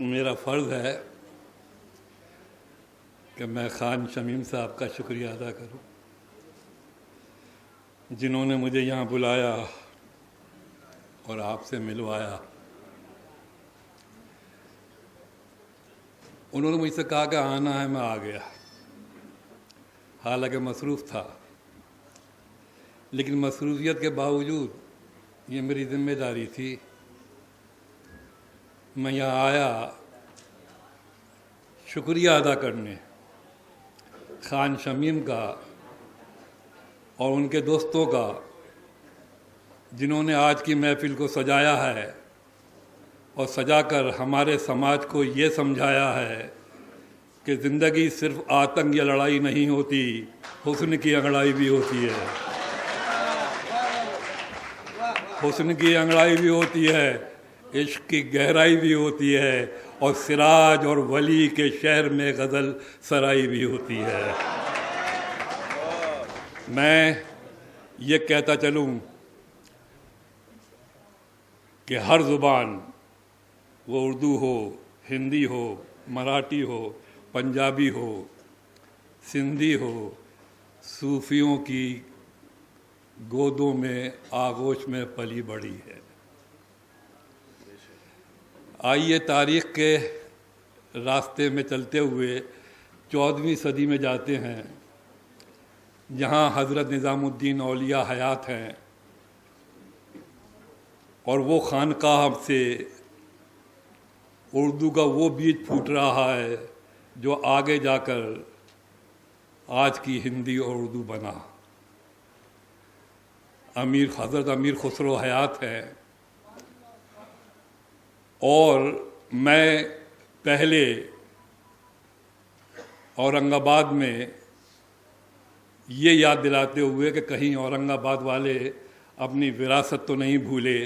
میرا فرض ہے کہ میں خان شمیم صاحب کا شکریہ ادا کروں، جنہوں نے مجھے یہاں بلایا اور آپ سے ملوایا۔ انہوں نے مجھ سے کہا کہ آنا ہے، میں آ گیا، حالانکہ مصروف تھا، لیکن مصروفیت کے باوجود یہ میری ذمہ داری تھی۔ میں یہاں آیا شکریہ ادا کرنے خان شمیم کا اور ان کے دوستوں کا، جنہوں نے آج کی محفل کو سجایا ہے اور سجا کر ہمارے سماج کو یہ سمجھایا ہے کہ زندگی صرف آتنک یا لڑائی نہیں ہوتی، حسن کی انگڑائی بھی ہوتی ہے، حسن کی انگڑائی بھی ہوتی ہے، عشق کی گہرائی بھی ہوتی ہے، اور سراج اور ولی کے شہر میں غزل سرائی بھی ہوتی ہے۔ میں یہ کہتا چلوں کہ ہر زبان، وہ اردو ہو، ہندی ہو، مراٹھی ہو، پنجابی ہو، سندھی ہو، صوفیوں کی گودوں میں آغوش میں پلی بڑھی ہے۔ آئیے تاریخ کے راستے میں چلتے ہوئے 14ویں صدی میں جاتے ہیں، جہاں حضرت نظام الدین اولیاء حیات ہیں، اور وہ خانقاہ سے اردو کا وہ بیج پھوٹ رہا ہے جو آگے جا کر آج کی ہندی اور اردو بنا۔ حضرت امیر خسرو حیات ہے، اور میں پہلے اورنگ آباد میں یہ یاد دلاتے ہوئے کہ کہیں اورنگ آباد والے اپنی وراثت تو نہیں بھولے،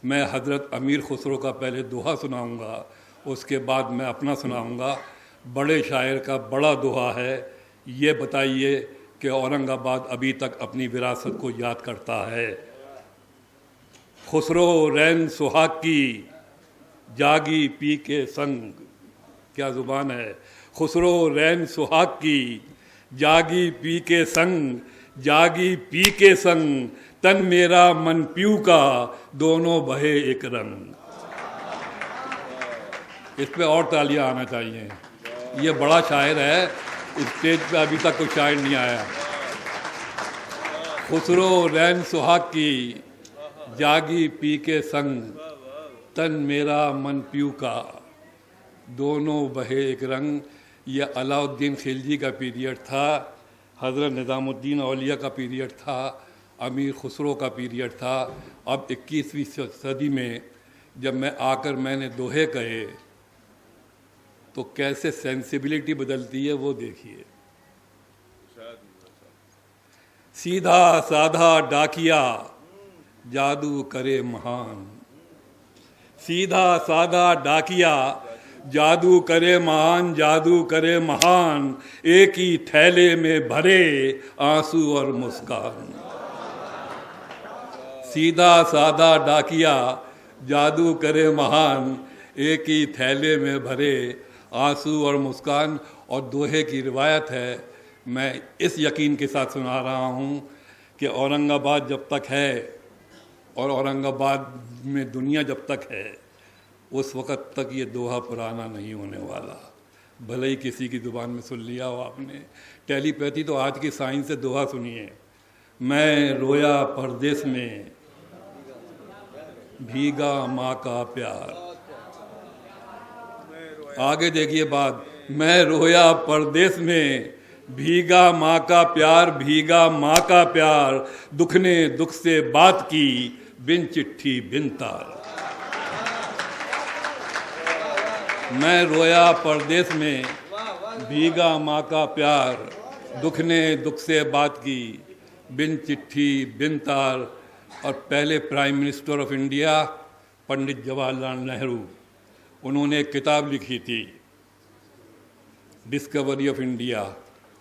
میں حضرت امیر خسرو کا پہلے دوہا سناؤں گا، اس کے بعد میں اپنا سناؤں گا۔ بڑے شاعر کا بڑا دوہا ہے، یہ بتائیے کہ اورنگ آباد ابھی تک اپنی وراثت کو یاد کرتا ہے۔ خسرو رین سہاگ کی جاگی پی کے سنگ، کیا زبان ہے! خسرو رین سہاگ کی جاگی پی کے سنگ، جاگی پی کے سنگ، تن میرا من پیو کا، دونوں بہے ایک رنگ۔ اس پہ اور تالیاں آنا چاہیے، یہ بڑا شاعر ہے، اسٹیج پہ ابھی تک کوئی شاعر نہیں آیا۔ خسرو رین سہاگ کی جاگی پی کے سنگ، تن میرا من پیو کا، دونوں بہے ایک رنگ۔ یہ علاء الدین خلجی کا پیریڈ تھا، حضرت نظام الدین اولیاء کا پیریڈ تھا، امیر خسرو کا پیریڈ تھا۔ اب 21ویں صدی میں جب میں آ کر میں نے دوہے کہے تو کیسے سینسیبلٹی بدلتی ہے وہ دیکھیے۔ سیدھا سادھا ڈاکیا جادو کرے مہان، سیدھا سادھا ڈاکیا جادو کرے مہان، جادو کرے مہان، ایک ہی تھیلے میں بھرے آنسو اور مسکان۔ سیدھا سادھا ڈاکیا جادو کرے مہان، ایک ہی تھیلے میں بھرے آنسو اور مسکان۔ اور دوہے کی روایت ہے، میں اس یقین کے ساتھ سنا رہا ہوں کہ اورنگ آباد جب تک ہے اور اورنگ آباد میں دنیا جب تک ہے، اس وقت تک یہ دوہا پرانا نہیں ہونے والا۔ بھلے ہی کسی کی زبان میں سن لیا ہو آپ نے، ٹیلی پیتھی تو آج کی سائنس سے دوہا سنیے۔ میں رویا پردیس میں بھیگا ماں کا پیار، آگے دیکھیے بات، میں رویا پردیس میں بھیگا ماں کا پیار، بھیگا ماں کا پیار، دکھ نے دکھ سے بات کی بن چٹھی بن تار۔ میں رویا پردیس میں بھیگا ماں کا پیار، دکھ نے دکھ سے بات کی بن چٹھی بن تار۔ اور پہلے prime minister of India Pandit Jawahar Lal Nehru, انہوں نے ایک کتاب لکھی تھی ڈسکوری آف انڈیا،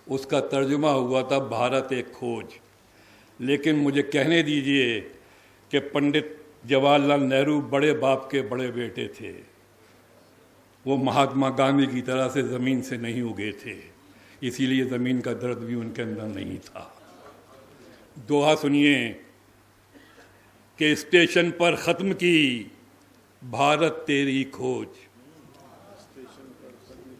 اس کا ترجمہ ہوا تھا بھارت ایک کھوج۔ لیکن مجھے کہنے دیجئے کہ پنڈت جواہر لال نہرو بڑے باپ کے بڑے بیٹے تھے، وہ مہاتما گاندھی کی طرح سے زمین سے نہیں اگے تھے، اسی لیے زمین کا درد بھی ان کے اندر نہیں تھا۔ دوہا سنیے کہ اسٹیشن پر ختم کی بھارت تیری کھوج،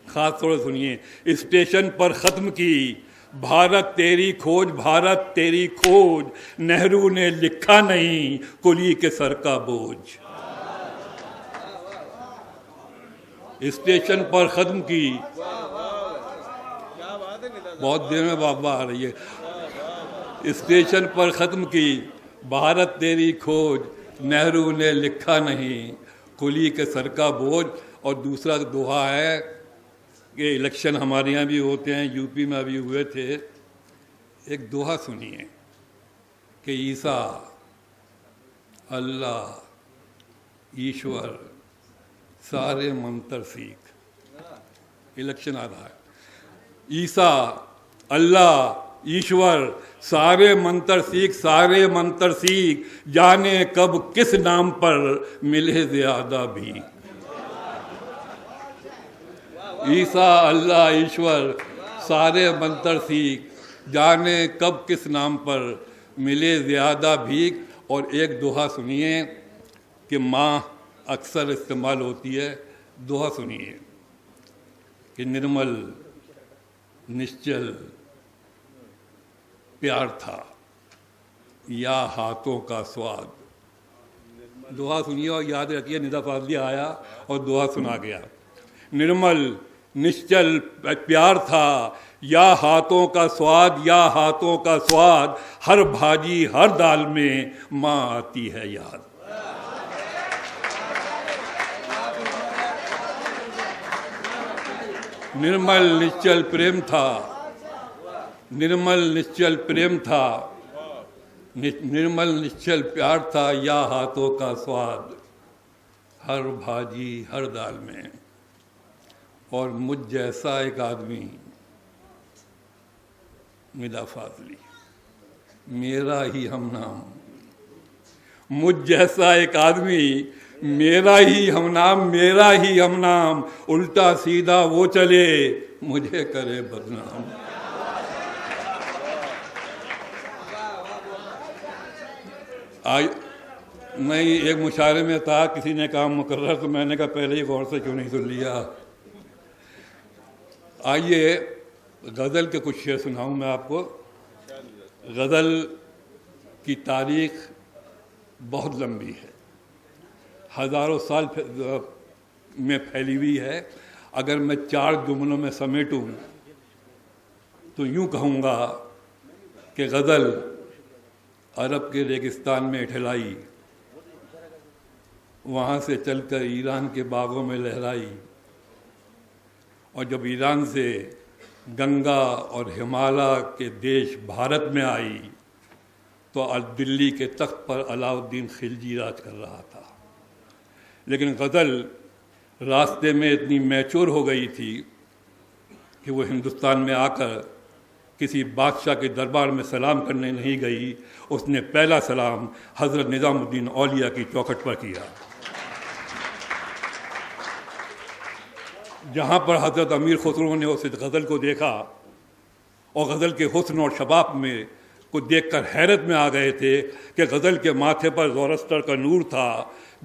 خاص طور سے سنیے، اسٹیشن پر ختم کی بھارت تیری کھوج، بھارت تیری کھوج، نہرو نے لکھا نہیں کلی کے سر کا بوجھ۔ اسٹیشن پر ختم کی، بہت دیر میں بابا آ رہی ہے، اسٹیشن پر ختم کی بھارت تیری کھوج، نہرو نے لکھا نہیں کلی کے سر کا بوجھ۔ اور دوسرا دوہا ہے کہ الیکشن ہمارے یہاں بھی ہوتے ہیں، یو پی میں ابھی ہوئے تھے، ایک دوہا سنیے کہ عیسیٰ، اللہ، ایشور سارے منتر سیکھ، الیکشن آ رہا ہے، عیسیٰ، اللہ، ایشور سارے منتر سیکھ، سارے منتر سیکھ، جانے کب کس نام پر ملے زیادہ بھی۔ عیسیٰ، اللہ، ایشور سارے منتر سیکھ، جانے کب کس نام پر ملے زیادہ بھیک۔ اور ایک دوہا سنیے کہ ماں اکثر استعمال ہوتی ہے، دوہا سنیے کہ نرمل نشچل پیار تھا یا ہاتھوں کا سواد۔ دوہا سنیے اور یاد رکھیے، ندا فاضلی آیا اور دوہا سنا گیا۔ نرمل نشچل پیار تھا یا ہاتھوں کا سواد، یا ہاتھوں کا سواد، ہر بھاجی ہر دال میں ماں آتی ہے یاد۔ نرمل نشچل پریم تھا، نرمل نشچل پریم تھا، نرمل نشچل پیار تھا، یا ہاتھوں کا سواد، ہر بھاجی ہر دال میں۔ اور مجھ جیسا ایک آدمی، ندا فاضلی، میرا ہی ہم نام، مجھ جیسا ایک آدمی میرا ہی ہم نام، میرا ہی ہم نام، الٹا سیدھا وہ چلے مجھے کرے بدنام۔ میں ایک مشاعرے میں تھا، کسی نے کہا مقرر، تو میں نے کہا پہلے ہی غور سے کیوں نہیں سن لیا۔ آئیے غزل کے کچھ شعر سناؤں میں آپ کو۔ غزل کی تاریخ بہت لمبی ہے، ہزاروں سال میں پھیلی ہوئی ہے۔ اگر میں 4 جملوں میں سمیٹوں تو یوں کہوں گا کہ غزل عرب کے ریگستان میں ٹھہرائی، وہاں سے چل کر ایران کے باغوں میں لہرائی، اور جب ایران سے گنگا اور ہمالیہ کے دیش بھارت میں آئی تو دلی کے تخت پر علاؤ الدین خلجی راج کر رہا تھا۔ لیکن غزل راستے میں اتنی میچور ہو گئی تھی کہ وہ ہندوستان میں آ کر کسی بادشاہ کے دربار میں سلام کرنے نہیں گئی، اس نے پہلا سلام حضرت نظام الدین اولیاء کی چوکھٹ پر کیا۔ جہاں پر حضرت امیر خسرو نے اس غزل کو دیکھا اور غزل کے حسن اور شباب میں کو دیکھ کر حیرت میں آ گئے تھے کہ غزل کے ماتھے پر زورستر کا نور تھا،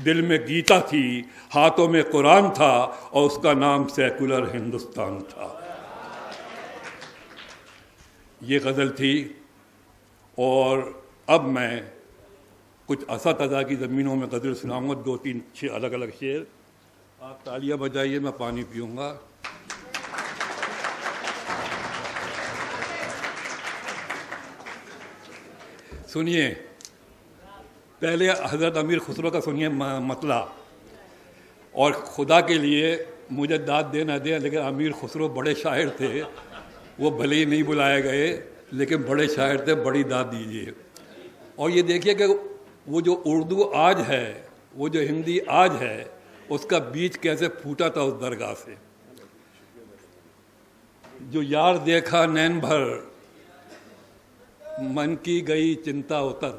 دل میں گیتا تھی، ہاتھوں میں قرآن تھا، اور اس کا نام سیکولر ہندوستان تھا۔ یہ غزل تھی۔ اور اب میں کچھ اساتذہ کی زمینوں میں غزل سناؤں گا، 2-3 الگ الگ شعر۔ آپ تالیاں بجائیے، میں پانی پیوں گا۔ سنیے، پہلے حضرت امیر خسرو کا سنیے مطلع، اور خدا کے لیے مجھے داد دے نہ دیں، لیکن امیر خسرو بڑے شاعر تھے، وہ بھلے ہی نہیں بلائے گئے لیکن بڑے شاعر تھے، بڑی داد دیجیے۔ اور یہ دیکھیے کہ وہ جو اردو آج ہے، وہ جو ہندی آج ہے، اس کا بیج کیسے پھوٹا تھا اس درگاہ سے۔ جو یار دیکھا نین بھر، من کی گئی چنتا اتر،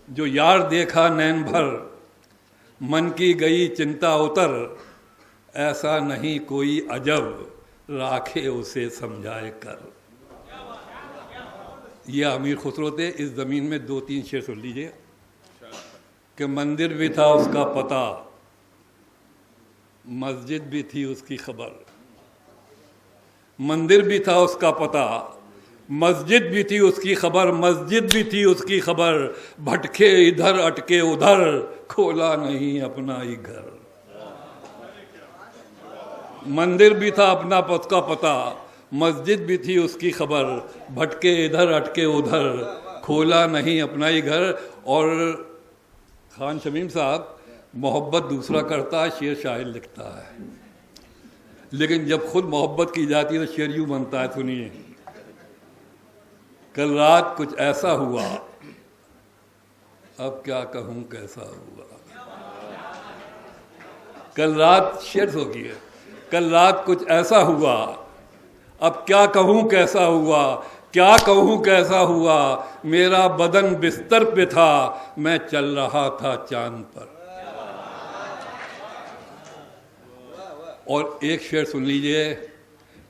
جو یار دیکھا نین بھر، من کی گئی چنتا اتر، ایسا نہیں کوئی عجب راکھے اسے سمجھائے کر. یہ امیر خسرو تھے. اس زمین میں 2-3 شعر سن لیجیے. کہ مندر بھی تھا اس کا پتہ، مسجد بھی تھی اس کی خبر. مندر بھی تھا اس کا پتہ، مسجد بھی تھی اس کی خبر. مسجد بھی تھی اس کی خبر، بھٹکے ادھر اٹکے ادھر، کھولا نہیں اپنا ہی گھر. مندر بھی تھا اپنا اس کا پتہ، مسجد بھی تھی اس کی خبر، بھٹکے ادھر اٹکے ادھر، کھولا نہیں اپنا ہی گھر. اور خان شمیم صاحب محبت دوسرا کرتا ہے، شعر شاعر لکھتا ہے. لیکن جب خود محبت کی جاتی ہے تو شعر یوں بنتا ہے. سنیے. کل رات کچھ ایسا ہوا، اب کیا کہوں کیسا ہوا. کل رات شعر ہو گئی ہے. کل رات کچھ ایسا ہوا، اب کیا کہوں کیسا ہوا. کیا کہوں کیسا ہوا، میرا بدن بستر پہ تھا، میں چل رہا تھا چاند پر. اور ایک شعر سن لیجئے.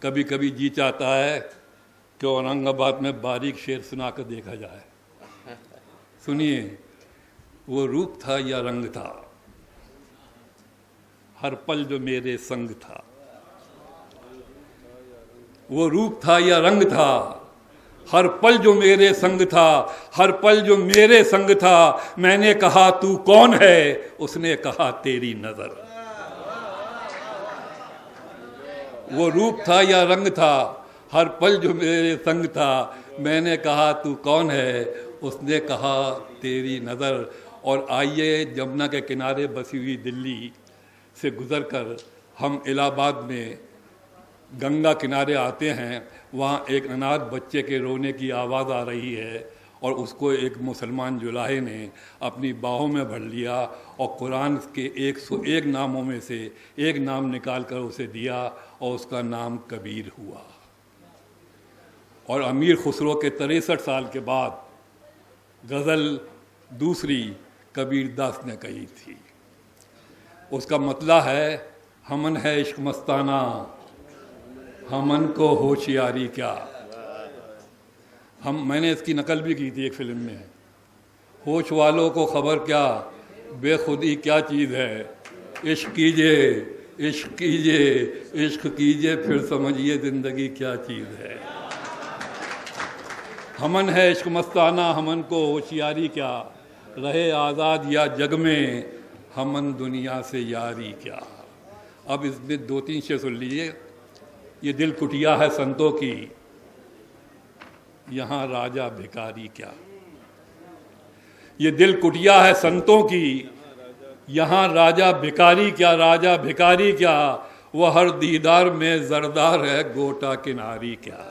کبھی کبھی جی چاہتا ہے کہ اورنگ آباد میں باریک شعر سنا کر دیکھا جائے. سنیے. وہ روپ تھا یا رنگ تھا، ہر پل جو میرے سنگ تھا. وہ روپ تھا یا رنگ تھا، ہر پل جو میرے سنگ تھا. ہر پل جو میرے سنگ تھا. میں نے کہا تو کون ہے، اس نے کہا تیری نظر. وہ روپ تھا یا رنگ تھا، ہر پل جو میرے سنگ تھا. میں نے کہا تو کون ہے، اس نے کہا تیری نظر. اور آئیے جمنا کے کنارے بسی ہوئی دلی سے گزر کر ہم الہ آباد میں گنگا کنارے آتے ہیں. وہاں ایک اناتھ بچے کے رونے کی آواز آ رہی ہے، اور اس کو ایک مسلمان جولاہے نے اپنی باہوں میں بھر لیا اور قرآن کے 101 ناموں میں سے ایک نام نکال کر اسے دیا، اور اس کا نام کبیر ہوا. اور امیر خسرو کے 63 سال کے بعد غزل دوسری کبیر داس نے کہی تھی. اس کا مطلع ہے ہمن ہے عشق مستانہ، ہمن کو ہوشیاری کیا. میں نے اس کی نقل بھی کی تھی ایک فلم میں. ہوش والوں کو خبر کیا، بے خودی کیا چیز ہے. عشق کیجئے عشق کیجئے عشق کیجئے، پھر سمجھیے زندگی کیا چیز ہے. ہمن ہے عشق مستانہ، ہمن کو ہوشیاری کیا. رہے آزاد یا جگ میں، ہمن دنیا سے یاری کیا. اب اس میں 2-3 شعر سن لیجیے. یہ دل کٹیا ہے سنتوں کی، یہاں راجہ بھکاری کیا. یہ دل کٹیا ہے سنتوں کی، یہاں راجہ بھکاری کیا. راجہ بھکاری کیا، وہ ہر دیدار میں زردار ہے گوٹا کناری کیا.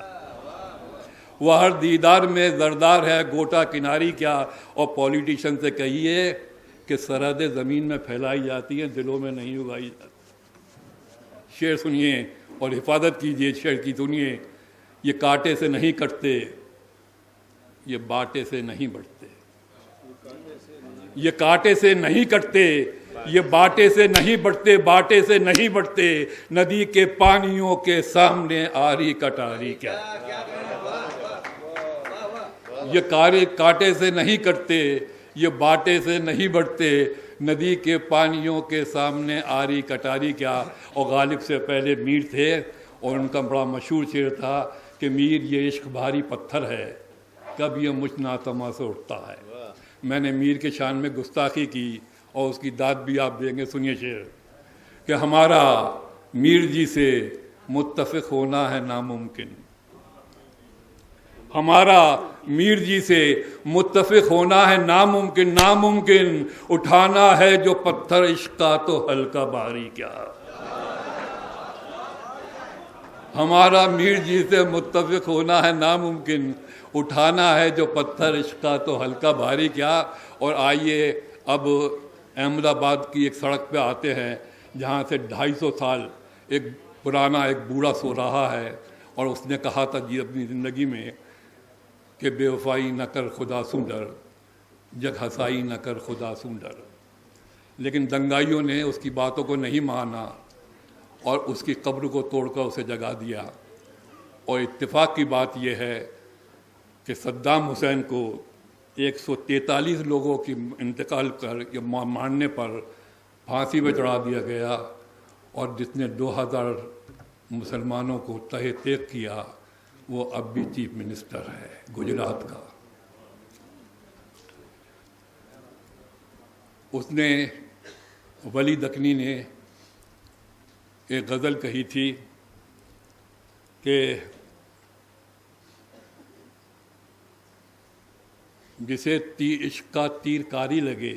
وہ ہر دیدار میں زردار ہے گوٹا کناری کیا. اور پولیٹیشن سے کہیے کہ سرحدیں زمین میں پھیلائی جاتی ہیں، دلوں میں نہیں اگائی جاتی. شعر سنیے اور حفاظت کیجیے شعر کی. سنیے. یہ کانٹے سے نہیں کٹتے، یہ باٹے سے نہیں بڑھتے. یہ کانٹے سے نہیں کٹتے، یہ باٹے سے نہیں بڑھتے. باٹے سے نہیں بڑھتے، ندی کے پانیوں کے سامنے آری کٹاری کیا. یہ کانٹے سے نہیں کٹتے، یہ باٹے سے نہیں بڑھتے، ندی کے پانیوں کے سامنے آری کٹاری کیا. اور غالب سے پہلے میر تھے، اور ان کا بڑا مشہور شعر تھا کہ میر یہ عشق بھاری پتھر ہے، کب یہ مجھ ناتما سے اٹھتا ہے. میں نے میر کے شان میں گستاخی کی اور اس کی داد بھی آپ دیں گے. سنیے شعر کہ ہمارا میر جی سے متفق ہونا ہے ناممکن. ہمارا میر جی سے متفق ہونا ہے ناممکن. ناممکن اٹھانا ہے جو پتھر عشق کا تو ہلکا بھاری کیا. ہمارا میر جی سے متفق ہونا ہے ناممکن، اٹھانا ہے جو پتھر عشق کا تو ہلکا بھاری کیا. اور آئیے اب احمد آباد کی ایک سڑک پہ آتے ہیں جہاں سے 250 سال ایک پرانا ایک بوڑھا سو رہا ہے، اور اس نے کہا تھا جی اپنی زندگی میں کہ بے وفائی نہ کر خدا سوں ڈر، جگ ہسائی نہ کر خدا سوں ڈر. لیکن دنگائیوں نے اس کی باتوں کو نہیں مانا، اور اس کی قبر کو توڑ کر اسے جگا دیا. اور اتفاق کی بات یہ ہے کہ صدام حسین کو 143 لوگوں کی انتقال کر یا مارنے پر پھانسی میں چڑھا دیا گیا، اور جس نے 2000 مسلمانوں کو تہہ تیغ کیا وہ اب بھی چیف منسٹر ہے گجرات کا. اس نے ولی دکنی نے ایک غزل کہی تھی کہ جسے عشق کا تیر کاری لگے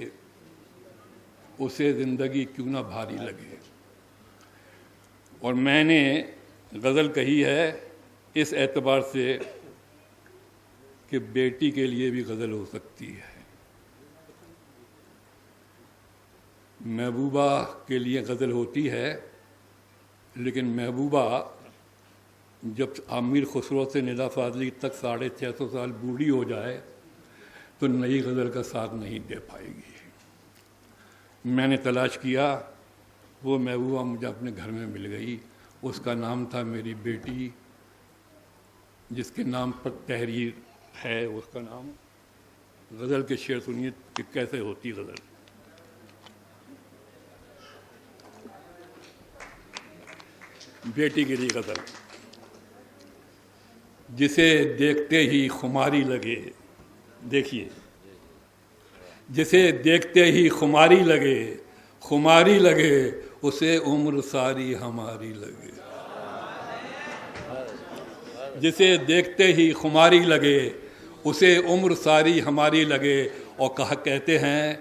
اسے زندگی کیوں نہ بھاری لگے. اور میں نے غزل کہی ہے اس اعتبار سے کہ بیٹی کے لیے بھی غزل ہو سکتی ہے. محبوبہ کے لیے غزل ہوتی ہے، لیکن محبوبہ جب امیر خسرو سے ندا فاضلی تک 650 سال بوڑھی ہو جائے تو نئی غزل کا ساتھ نہیں دے پائے گی. میں نے تلاش کیا، وہ محبوبہ مجھے اپنے گھر میں مل گئی. اس کا نام تھا میری بیٹی، جس کے نام پر تحریر ہے. اس کا نام، غزل کے شعر سنیے کہ کیسے ہوتی غزل. بیٹی کے لیے غزل. جسے دیکھتے ہی خماری لگے، دیکھیے، جسے دیکھتے ہی خماری لگے، خماری لگے اسے عمر ساری ہماری لگے. جسے دیکھتے ہی خماری لگے اسے عمر ساری ہماری لگے. اور کہتے ہیں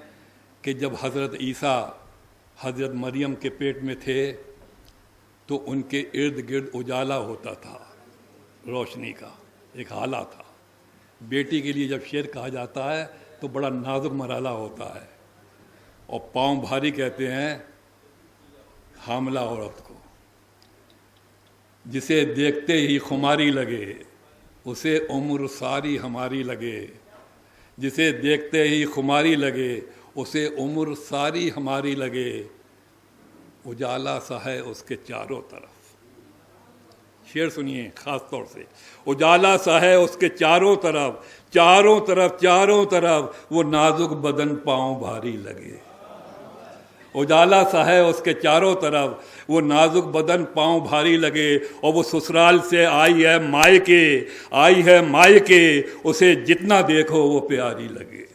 کہ جب حضرت عیسیٰ حضرت مریم کے پیٹ میں تھے تو ان کے ارد گرد اجالا ہوتا تھا، روشنی کا ایک حالہ تھا. بیٹی کے لیے جب شعر کہا جاتا ہے تو بڑا نازک مرحلہ ہوتا ہے. اور پاؤں بھاری کہتے ہیں حاملہ عورت کو. جسے دیکھتے ہی خماری لگے اسے عمر ساری ہماری لگے. جسے دیکھتے ہی خماری لگے اسے عمر ساری ہماری لگے. اجالا سا ہے اس کے چاروں طرف. شعر سنیے خاص طور سے. اجالا سا ہے اس کے چاروں طرف، چاروں طرف، چاروں طرف وہ نازک بدن پاؤں بھاری لگے. اجالا سا ہے اس کے چاروں طرف وہ نازک بدن پاؤں بھاری لگے. اور وہ سسرال سے آئی ہے مائکے، آئی ہے مائکے اسے جتنا دیکھو وہ پیاری لگے.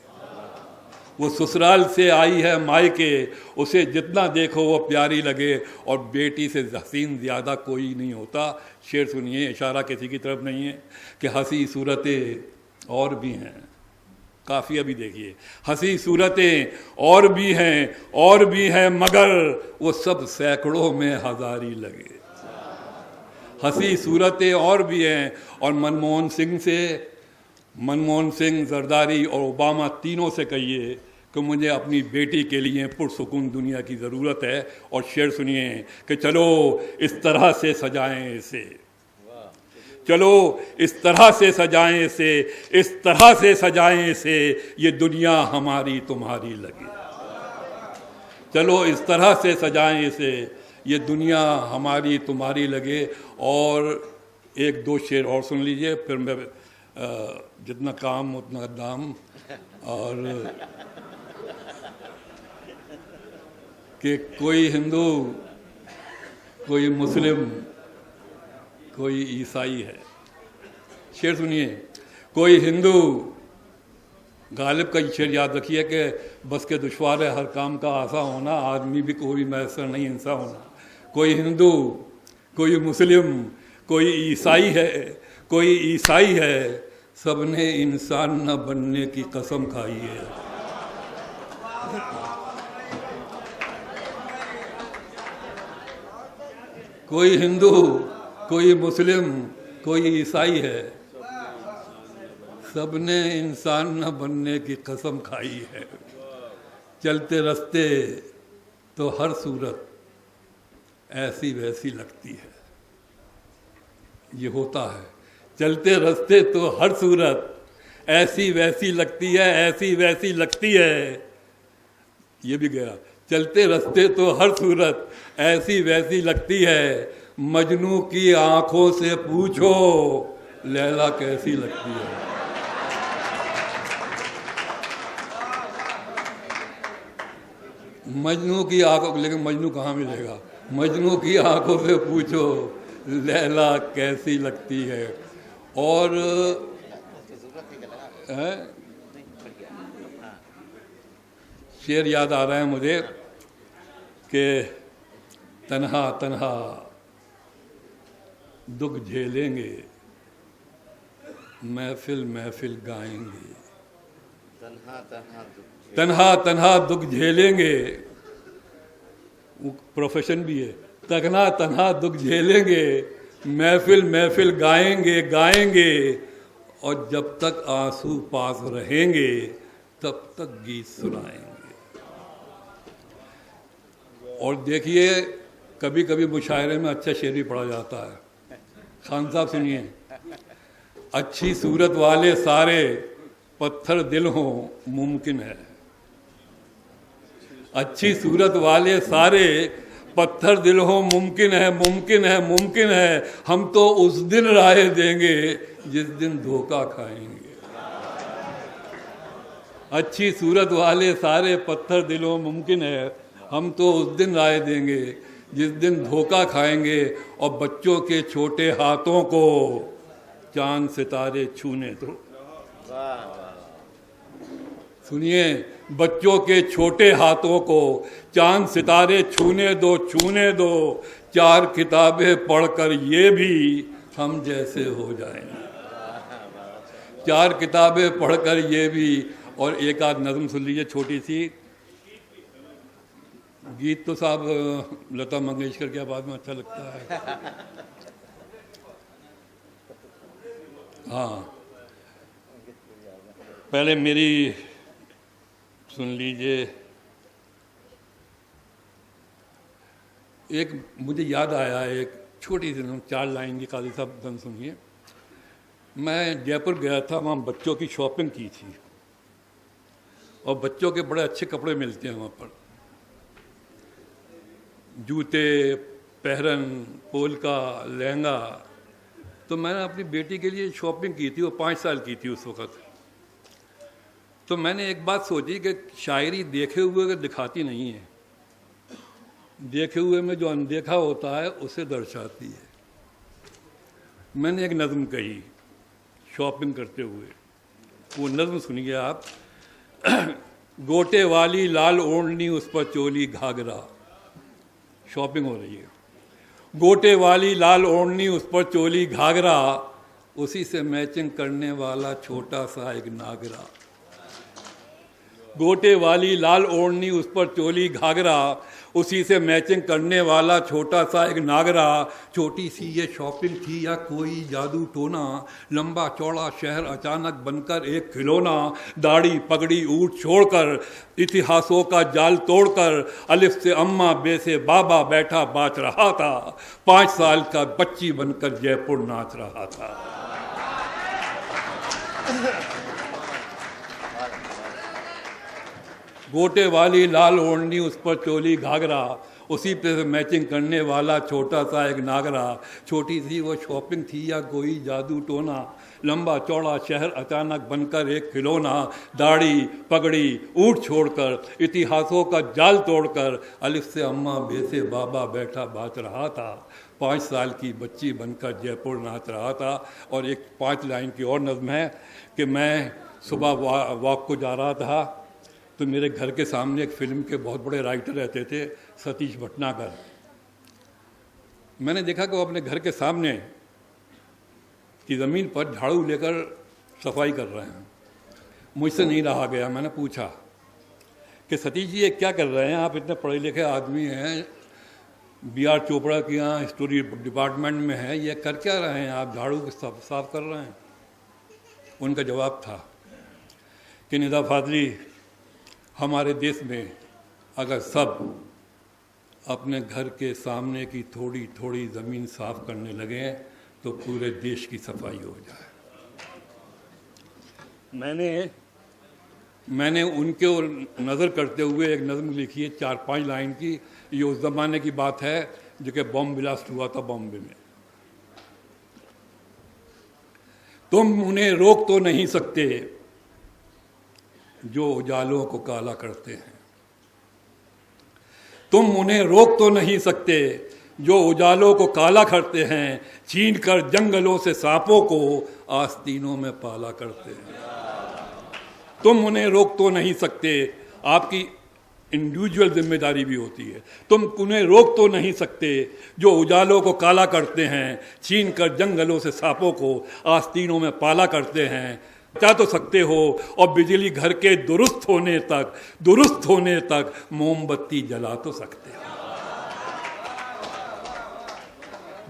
وہ سسرال سے آئی ہے مائکے اسے جتنا دیکھو وہ پیاری لگے. اور بیٹی سے حسین زیادہ کوئی نہیں ہوتا. شعر سنیے، اشارہ کسی کی طرف نہیں ہے کہ ہنسی صورتیں اور بھی ہیں. قافیہ بھی دیکھیے، ہنسی صورتیں اور بھی ہیں، اور بھی ہیں، مگر وہ سب سینکڑوں میں ہزاری لگے. ہنسی صورتیں اور بھی ہیں. اور منموہن سنگھ، زرداری اور اوباما تینوں سے کہیے کہ مجھے اپنی بیٹی کے لیے پرسکون دنیا کی ضرورت ہے. اور شعر سنیے کہ چلو اس طرح سے سجائیں اسے، چلو اس طرح سے سجائیں اسے، اس طرح سے سجائیں اسے یہ دنیا ہماری تمہاری لگے. چلو اس طرح سے سجائیں اسے یہ دنیا ہماری تمہاری لگے. اور ایک دو شعر اور سن لیجئے، پھر میں جتنا کام اتنا دام. اور کہ کوئی ہندو، کوئی مسلم، کوئی عیسائی ہے. شعر سنیے. کوئی ہندو، غالب کا شعر یاد رکھیے کہ بس کے دشوار ہے ہر کام کا آسا ہونا، آدمی بھی کوئی میسر نہیں انسا ہونا. کوئی ہندو، کوئی مسلم، کوئی عیسائی ہے، کوئی عیسائی ہے، سب نے انسان نہ بننے کی قسم کھائی ہے. کوئی ہندو، کوئی مسلم، کوئی عیسائی ہے، سب نے انسان نہ بننے کی قسم کھائی ہے. چلتے رستے تو ہر صورت ایسی ویسی لگتی ہے. یہ ہوتا ہے. چلتے رستے تو ہر صورت ایسی ویسی لگتی ہے، ایسی ویسی لگتی ہے. یہ بھی گیا. چلتے رستے تو ہر صورت ایسی ویسی لگتی ہے، مجنوں کی آنکھوں سے پوچھو لیلا کیسی لگتی ہے۔ مجنوں کی آنکھوں، لیکن مجنوں کہاں ملے گا؟ مجنوں کی آنکھوں سے پوچھو لیلا کیسی لگتی ہے۔ اور شعر یاد آ رہا ہے مجھے کہ تنہا تنہا دکھ جھیلیں گے، محفل محفل گائیں گے، تنہا تنہا دکھ جھیلیں گے، وہ پروفیشن بھی ہے، تنہا تنہا دکھ جھیلیں گے، محفل محفل گائیں گے گائیں گے، اور جب تک آنسو پاس رہیں گے تب تک گیت سنائیں گے۔ اور دیکھیے کبھی کبھی مشاعرے میں اچھا شعر بھی پڑھا جاتا ہے۔ خان صاحب سنیے، اچھی صورت والے سارے پتھر دل ہوں ممکن ہے، اچھی صورت والے سارے پتھر دل ہوں ممکن ہے، ممکن ہے ممکن ہے، ہم تو اس دن رائے دیں گے جس دن دھوکہ کھائیں گے۔ اچھی صورت والے سارے پتھر دل ہوں ممکن ہے، ہم تو اس دن رائے دیں گے جس دن دھوکہ کھائیں گے، اور بچوں کے چھوٹے ہاتھوں کو چاند ستارے چھونے دو۔ سنیے، بچوں کے چھوٹے ہاتھوں کو چاند ستارے چھونے دو چھونے دو، چار کتابیں پڑھ کر یہ بھی ہم جیسے ہو جائیں گے، چار کتابیں پڑھ کر یہ بھی۔ اور ایک آدھ نظم سن لیجیے چھوٹی سی، گیت تو صاحب لتا منگیشکر کے آواز میں اچھا لگتا ہے۔ ہاں پہلے میری سن لیجیے، ایک مجھے یاد آیا، ایک چھوٹی سی 4 لائن کی، قاضی صاحب دن سنیے۔ میں جے پور گیا تھا، وہاں بچوں کی شاپنگ کی تھی، اور بچوں کے بڑے اچھے کپڑے ملتے ہیں وہاں پر، جوتے، پہرن، پولکا، لہنگا۔ تو میں نے اپنی بیٹی کے لیے شاپنگ کی تھی، وہ 5 سال کی تھی اس وقت۔ تو میں نے ایک بات سوچی کہ شاعری دیکھے ہوئے دکھاتی نہیں ہے، دیکھے ہوئے میں جو اندیکھا ہوتا ہے اسے درشاتی ہے۔ میں نے ایک نظم کہی شاپنگ کرتے ہوئے، وہ نظم سنیے آپ۔ گوٹے والی لال اوڑھنی اس پر چولی گھاگرا، شاپنگ ہو رہی ہے، گوٹے والی لال اوڑھنی اس پر چولی گھاگرا، اسی سے میچنگ کرنے والا چھوٹا سا ایک ناگرا، گوٹے والی لال اوڑھنی اس پر چولی گھاگرا، اسی سے میچنگ کرنے والا چھوٹا سا ایک ناگرا۔ چھوٹی سی یہ شاپنگ تھی یا کوئی جادو ٹونا، لمبا چوڑا شہر اچانک بن کر ایک کھلونا، داڑھی پگڑی اونٹ چھوڑ کر، اتہاسوں کا جال توڑ کر، الف سے اماں بے سے بابا بیٹھا باچ رہا تھا، 5 سال کا بچی بن کر جے پور ناچ رہا تھا۔ گوٹے والی لال اوڑھنی اس پر چولی گھاگرا، اسی پہ میچنگ کرنے والا چھوٹا سا ایک ناگرا۔ چھوٹی سی وہ شاپنگ تھی یا کوئی جادو ٹونا، لمبا چوڑا شہر اچانک بن کر ایک کھلونا، داڑھی پگڑی اونٹ چھوڑ کر، اتہاسوں کا جال توڑ کر، الف سے اماں بے سے بابا بیٹھا باچ رہا تھا، 5 سال کی بچی بن کر جے پور ناچ رہا تھا۔ اور ایک 5 لائن کی اور نظم ہے کہ میں صبح واک کو جا رہا تھا، تو میرے گھر کے سامنے ایک فلم کے بہت بڑے رائٹر رہتے تھے، ستیش بھٹناگر۔ میں نے دیکھا کہ وہ اپنے گھر کے سامنے کی زمین پر جھاڑو لے کر صفائی کر رہے ہیں۔ مجھ سے نہیں رہا گیا، میں نے پوچھا کہ ستیش جی یہ کیا کر رہے ہیں؟ آپ اتنے پڑھے لکھے آدمی ہیں، بی آر چوپڑا کے یہاں ہسٹوری ڈپارٹمنٹ میں ہیں، یہ کر کیا رہے ہیں؟ آپ جھاڑو صاف کر رہے ہیں؟ ان کا جواب تھا کہ ندا فاضلی، ہمارے دیش میں اگر سب اپنے گھر کے سامنے کی تھوڑی تھوڑی زمین صاف کرنے لگیں تو پورے دیش کی صفائی ہو جائے۔ میں نے میں نے ان کے نظر کرتے ہوئے ایک نظم لکھی ہے 4-5 لائن کی. یہ اس زمانے کی بات ہے جو کہ بم بلاسٹ ہوا تھا بامبے میں. تم انہیں روک تو نہیں سکتے جو اجالوں کو کالا کرتے ہیں. تم انہیں روک تو نہیں سکتے جو اجالوں کو کالا کرتے ہیں. چھین کر جنگلوں سے سانپوں کو آستینوں میں پالا کرتے ہیں. تم انہیں روک تو نہیں سکتے. آپ کی انڈیویجول ذمہ داری بھی ہوتی ہے. تم انہیں روک تو نہیں سکتے جو اجالوں کو کالا کرتے ہیں. چھین کر جنگلوں سے سانپوں کو آستینوں میں پالا کرتے ہیں. بچا تو سکتے ہو اور بجلی گھر کے درست ہونے تک موم بتی جلا تو سکتے ہو.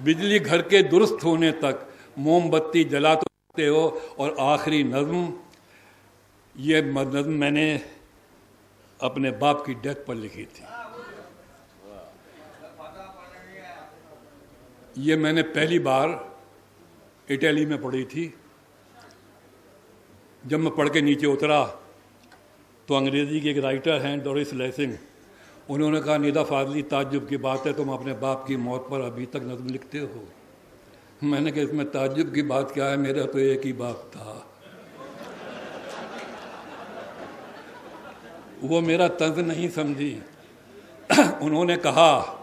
بجلی گھر کے درست ہونے تک موم بتی جلا تو سکتے ہو. اور آخری نظم، یہ نظم میں نے اپنے باپ کی ڈیتھ پر لکھی تھی. یہ میں نے پہلی بار اٹلی میں پڑھی تھی. جب میں پڑھ کے نیچے اترا تو انگریزی کے ایک رائٹر ہیں ڈورس لیسنگ، انہوں نے کہا ندا فاضلی تعجب کی بات ہے تم اپنے باپ کی موت پر ابھی تک نظم لکھتے ہو. میں نے کہا اس میں تعجب کی بات کیا ہے، میرا تو ایک ہی باپ تھا. وہ میرا طنز نہیں سمجھی. انہوں نے کہا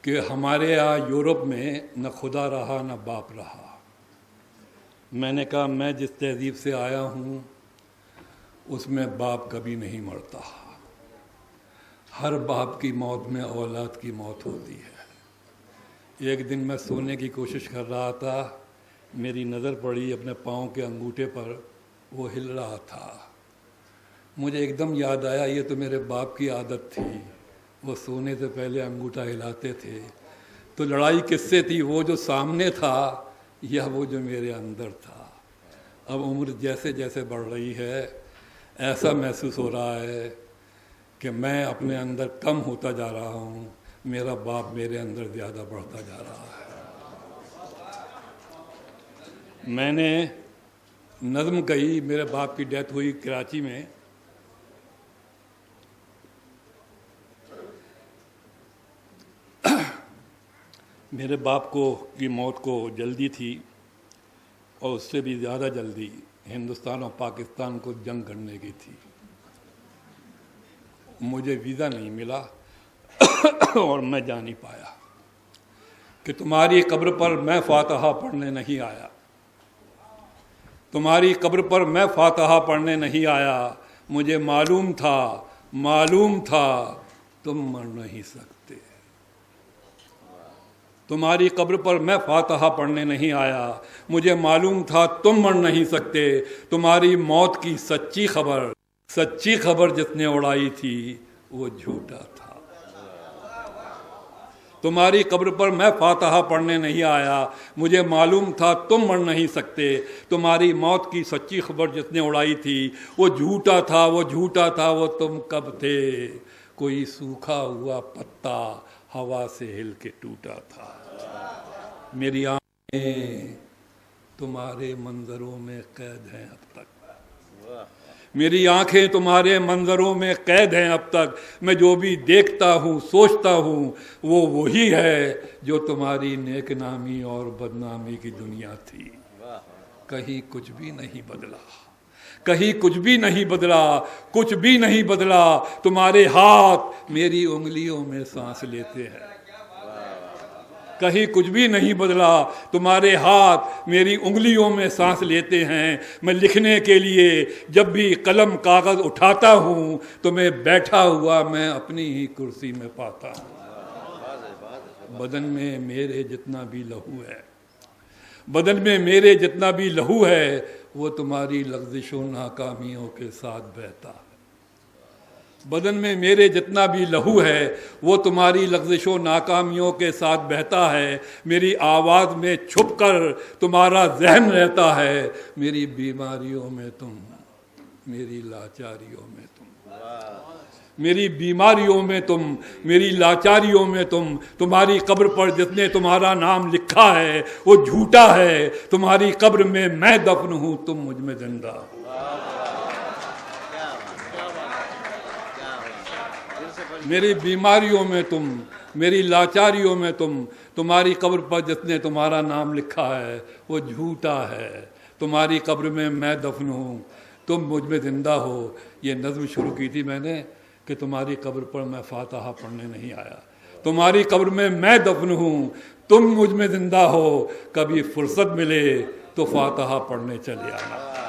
کہ ہمارے یہاں یورپ میں نہ خدا رہا نہ باپ رہا. میں نے کہا میں جس تہذیب سے آیا ہوں اس میں باپ کبھی نہیں مرتا. ہر باپ کی موت میں اولاد کی موت ہوتی ہے. ایک دن میں سونے کی کوشش کر رہا تھا، میری نظر پڑی اپنے پاؤں کے انگوٹھے پر، وہ ہل رہا تھا. مجھے ایک دم یاد آیا یہ تو میرے باپ کی عادت تھی، وہ سونے سے پہلے انگوٹھا ہلاتے تھے. تو لڑائی کس سے تھی، وہ جو سامنے تھا یا وہ جو میرے اندر تھا؟ اب عمر جیسے جیسے بڑھ رہی ہے ایسا محسوس ہو رہا ہے کہ میں اپنے اندر کم ہوتا جا رہا ہوں، میرا باپ میرے اندر زیادہ بڑھتا جا رہا ہے. میں نے نظم کہی، میرے باپ کی ڈیتھ ہوئی کراچی میں. میرے باپ کی موت کو جلدی تھی اور اس سے بھی زیادہ جلدی ہندوستان اور پاکستان کو جنگ کرنے کی تھی. مجھے ویزا نہیں ملا اور میں جا نہیں پایا. کہ تمہاری قبر پر میں فاتحہ پڑھنے نہیں آیا، تمہاری قبر پر میں فاتحہ پڑھنے نہیں آیا. مجھے معلوم تھا تم مر نہیں سکتے. تمہاری قبر پر میں فاتحہ پڑھنے نہیں آیا، مجھے معلوم تھا تم مر نہیں سکتے. تمہاری موت کی سچی خبر جس نے اڑائی تھی وہ جھوٹا تھا. تمہاری قبر پر میں فاتحہ پڑھنے نہیں آیا، مجھے معلوم تھا تم مر نہیں سکتے. تمہاری موت کی سچی خبر جس نے اڑائی تھی وہ جھوٹا تھا. وہ تم کب تھے؟ کوئی سوکھا ہوا پتا ہوا سے ہل کے ٹوٹا تھا. میری آنکھیں تمہارے منظروں میں قید ہیں اب تک. میری آنکھیں تمہارے منظروں میں قید ہیں اب تک. میں جو بھی دیکھتا ہوں سوچتا ہوں وہ وہی ہے جو تمہاری نیک نامی اور بدنامی کی دنیا تھی. کہیں کچھ بھی نہیں بدلا. تمہارے ہاتھ میری انگلیوں میں سانس لیتے ہیں. کہیں کچھ بھی نہیں بدلا. تمہارے ہاتھ میری انگلیوں میں سانس لیتے ہیں. میں لکھنے کے لیے جب بھی قلم کاغذ اٹھاتا ہوں تو میں بیٹھا ہوا میں اپنی ہی کرسی میں پاتا ہوں. بدن میں میرے جتنا بھی لہو ہے وہ تمہاری لغزشوں ناکامیوں کے ساتھ بہتا ہے. بدن میں میرے جتنا بھی لہو ہے وہ تمہاری لغزشوں ناکامیوں کے ساتھ بہتا ہے. میری آواز میں چھپ کر تمہارا ذہن رہتا ہے. میری بیماریوں میں تم، میری لاچاریوں میں تم، میری بیماریوں میں تم، میری لاچاریوں میں تم. تمہاری قبر پر جس نے تمہارا نام لکھا ہے وہ جھوٹا ہے. تمہاری قبر میں میں دفن ہوں، تم مجھ میں زندہ. میری بیماریوں میں تم، میری لاچاریوں میں تم، تمہاری قبر پر جس نے تمہارا نام لکھا ہے وہ جھوٹا ہے، تمہاری قبر میں میں دفن ہوں، تم مجھ میں زندہ ہو۔ یہ نظم شروع کی تھی میں نے کہ تمہاری قبر پر میں فاتحہ پڑھنے نہیں آیا، تمہاری قبر میں دفن ہوں، تم مجھ میں زندہ ہو، کبھی فرصت ملے تو فاتحہ پڑھنے چلے آنا۔